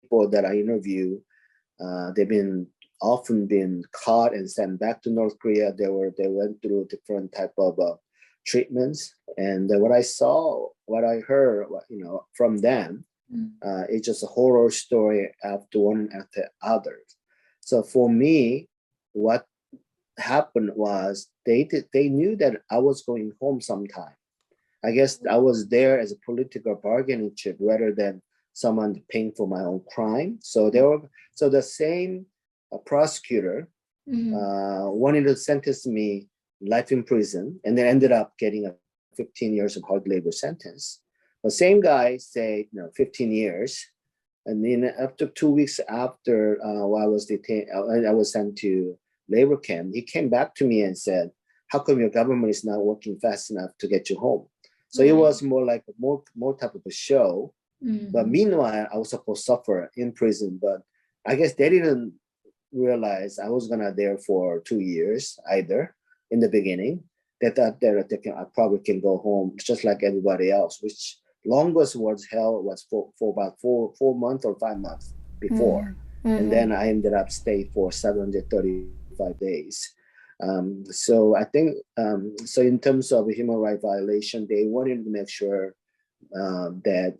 people that I interview, they've been often been caught and sent back to North Korea. They went through different type of treatments, and what I saw, what I heard, from them, it's just a horror story after one after other. So for me, what happened was they knew that I was going home sometime. I guess I was there as a political bargaining chip rather than someone paying for my own crime. So the same prosecutor wanted to sentence me life in prison, and then ended up getting a 15 years of hard labor sentence. The same guy said, 15 years, and then after 2 weeks after I was detained, I was sent to labor camp. He came back to me and said, "How come your government is not working fast enough to get you home?" So it was more like more type of a show. But meanwhile, I was supposed to suffer in prison, but I guess they didn't realize I was gonna there for 2 years either in the beginning. They thought that I probably can go home just like everybody else, which longest was held was for about four months or 5 months before. And then I ended up staying for 735 days. So I think, so in terms of human rights violation, they wanted to make sure that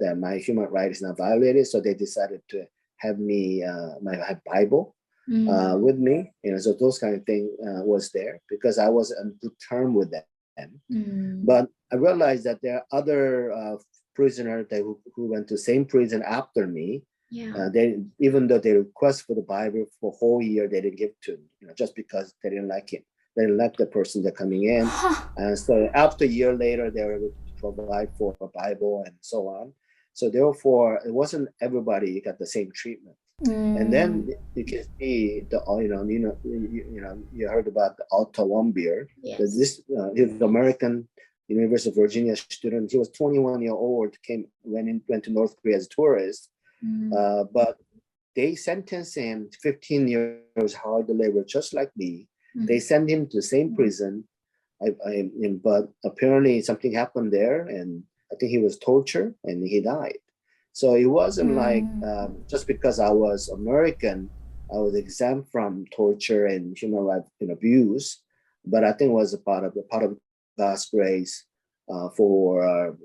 that my human rights is not violated. So they decided to have me, my Bible with me, so those kind of thing was there because I was on good term with them. But I realized that there are other prisoners who went to the same prison after me. They, even though they request for the Bible for a whole year, they didn't give to me, just because they didn't like it. They didn't like the person they're coming in. And so after a year later, they were able to provide for a Bible and so on. So therefore, it wasn't everybody got the same treatment. And then you can see you heard about the Otto Warmbier. Yes. This he was an American University of Virginia student. He was 21 years old. Went to North Korea as a tourist, but they sentenced him to 15 years hard labor, just like me. They sent him to the same prison, but apparently something happened there, and I think he was tortured and he died. So it wasn't like just because I was American, I was exempt from torture and human rights abuse. But I think it was a part of God's grace for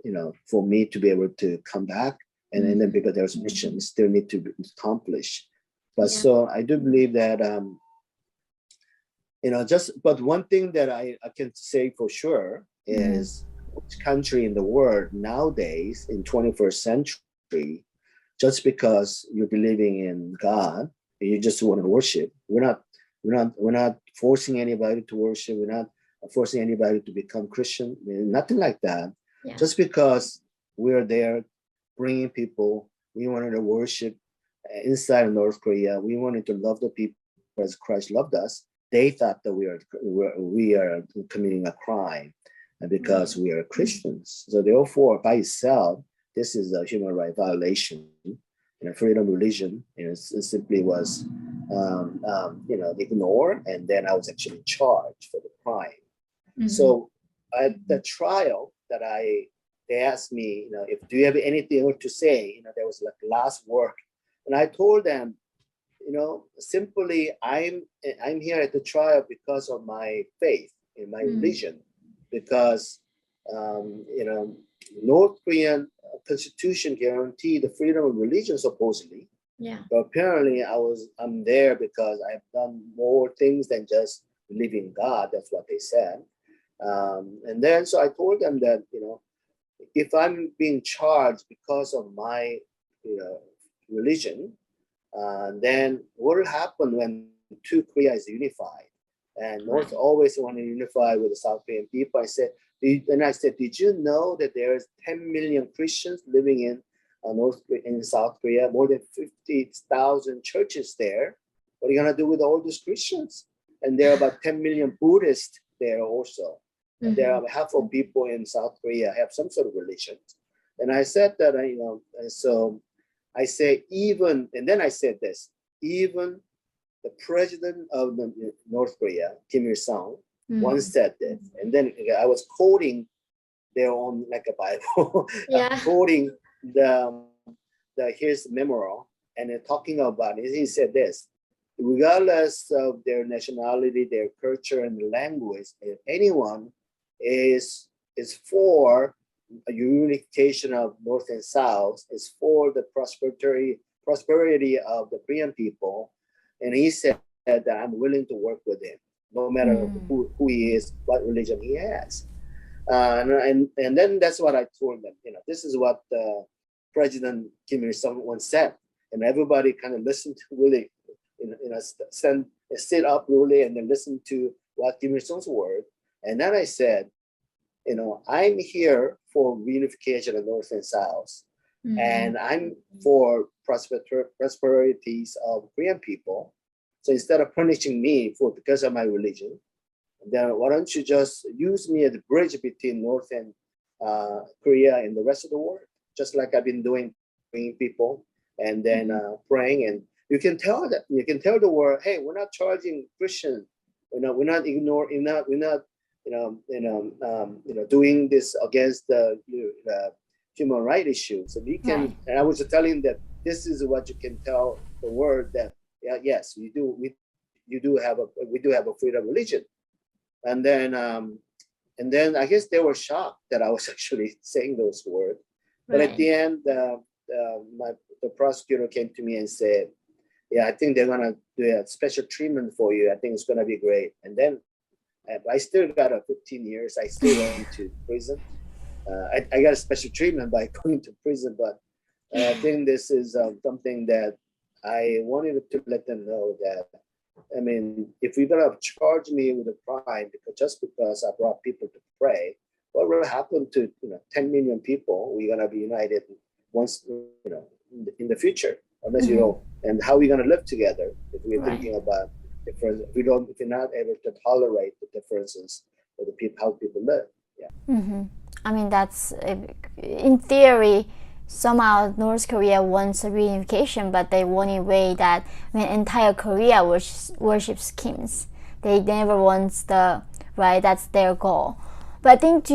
me to be able to come back, and then because there's missions still need to be accomplished. But so I do believe that but one thing that I can say for sure is which country in the world nowadays in 21st century, just because you're believing in God and you just want to worship, we're not forcing anybody to worship. We're not forcing anybody to become Christian. Nothing like that. Just because we're there bringing people, we wanted to worship inside of North Korea. We wanted to love the people as Christ loved us. They thought that we are committing a crime because we are Christians. So therefore, by itself, this is a human rights violation. Freedom of religion. It simply was, ignored, and then I was actually charged for the crime. So at the trial that they asked me, if do you have anything to say? There was like last word, and I told them, simply I'm here at the trial because of my faith in my religion, because North Korean constitution guaranteed the freedom of religion supposedly. But apparently I'm there because I've done more things than just believe in God. That's what they said. And then so I told them that if I'm being charged because of my religion, then what will happen when two Korea is unified? And North always want to unify with the South Korean people. I said, did you know that there's 10 million Christians living in South Korea? More than 50,000 churches there. What are you gonna do with all those Christians? And there are about 10 million Buddhists there also. And there are half of people in South Korea have some sort of religion. And I said that, and so I say and then I said this, even the president of North Korea, Kim Il-sung, once said this. And then I was quoting their own, like a Bible, quoting here's the memorial, and they're talking about it. He said this: regardless of their nationality, their culture, and language, if anyone is for a unification of North and South, is for the prosperity of the Korean people, and he said that I'm willing to work with him, no matter who he is, what religion he has. And then that's what I told them. This is what President Kim Il Sung once said, and everybody kind of listened to really, sit up really, and then listen to what Kim Il Sung's word. And then I said, I'm here for reunification of North and South, and I'm for prosperities of Korean people. So instead of punishing me because of my religion, then why don't you just use me as a bridge between North and Korea and the rest of the world, just like I've been doing, bringing people and then praying. And you can tell the world, hey, we're not charging Christians, we're not ignoring, we're not doing this against the human rights issue. So we can, right. And I was telling that this is what you can tell the world, that yes, we do have a freedom of religion. And then I guess they were shocked that I was actually saying those words. But right. At the end, the prosecutor came to me and said, yeah, I think they're gonna do a special treatment for you. I think it's gonna be great. And then I still got 15 years. I still went to prison. I got a special treatment by going to prison, but I think this is something that I wanted to let them know that, I mean, if you're gonna charge me with a crime just because I brought people to pray, what will happen to 10 million people? We're gonna be united once, in the future, unless you don't. And how are we gonna live together if we're thinking about difference? If you're not able to tolerate the differences of the people, how people live. Yeah. I mean, that's in theory. Somehow North Korea wants a reunification, but they want a way that entire Korea worships Kims. They never want that's their goal. But I think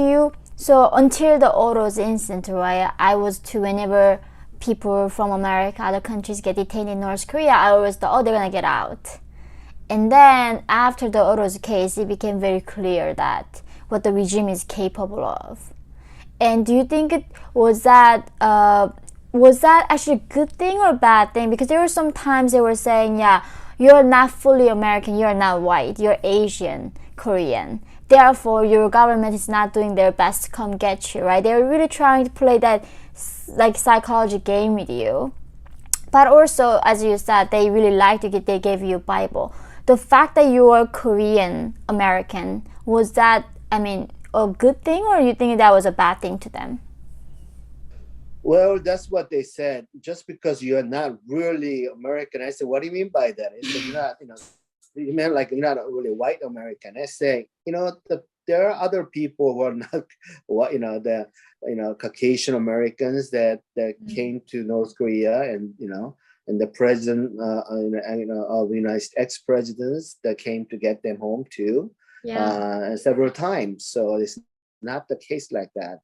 so until the Oros incident, right, I was too, whenever people from America, other countries get detained in North Korea, I always thought, they're gonna get out. And then after the Oros case, it became very clear that what the regime is capable of. And do you think was that actually a good thing or a bad thing? Because there were some times they were saying, yeah, you're not fully American, you're not white, you're Asian, Korean. Therefore, your government is not doing their best to come get you, right? They're really trying to play that psychology game with you. But also, as you said, they really liked it. They gave you a Bible. The fact that you are Korean American, was that, a good thing, or you think that was a bad thing to them? Well, that's what they said. Just because you're not really American, I said, what do you mean by that? I said, you're not, you mean like you're not really white American. I say, there are other people who are not, the Caucasian Americans that came to North Korea, and and the president, of the United States, ex-presidents that came to get them home too. Several times. So it's not the case like that.